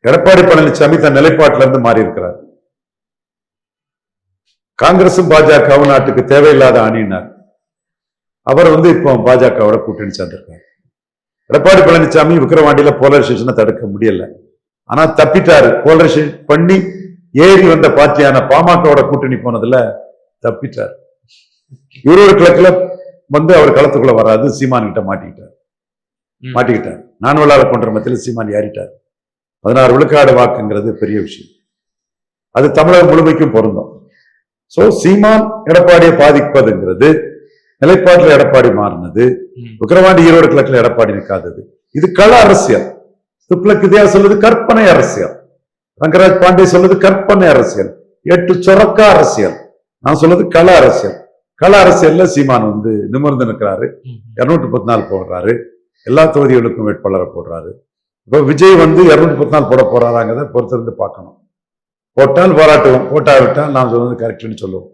எடப்பாடி பழனிசாமி தன் நிலைப்பாட்டில இருந்து மாறி இருக்கிறார். காங்கிரசும் பாஜகவும் நாட்டுக்கு தேவையில்லாத அணியினார். அவர் இப்போ பாஜகவோட கூட்டணி சேர்ந்திருக்கார். எடப்பாடி பழனிசாமி விக்கிரவாண்டியில போலரைசேஷனை தடுக்க முடியல, ஆனா தப்பிட்டாரு. போலரைசேஷன் பண்ணி ஏறி வந்த பார்ட்டியான பாமகவோட கூட்டணி போனதுல தப்பிட்டார். ஈரோடு கிழக்குல அவர் களத்துக்குள்ள வராது, சீமான் கிட்ட மாட்டிக்கிட்டார். நான்வலார போன்ற மத்தியில் சீமான் ஏறிட்டார். 16 விழுக்காடு வாக்குங்கிறது பெரிய விஷயம். அது தமிழகம் முழுமைக்கும் பொருந்தும். சோ சீமான் எடப்பாடியை பாதிப்பதுங்கிறது நிலைப்பாட்டில் எடப்பாடி மாறினது, விக்கிரவாண்டி ஈரோடு கிழக்குல எடப்பாடி நிற்காதது. இது கள அரசியல். துப்ளக் வித்யா சொல்லுது கற்பனை அரசியல், ரங்கராஜ் பாண்டே சொல்லுது கற்பனை அரசியல், 8 சொரக்கா அரசியல். நான் சொல்றது கள அரசியல். கள அரசியல்ல சீமான் நிமிர்ந்து நிற்கிறாரு. 214 போடுறாரு. எல்லா தொகுதிகளுக்கும் வேட்பாளரை போடுறாரு. இப்ப விஜய் 214 போட போறாராங்கிறத பொறுத்திருந்து பார்க்கணும். போட்டால் பாராட்டுவோம், போட்டாவிட்டால் நாம் சொல்றது கரெக்ட்னு சொல்லுவோம்.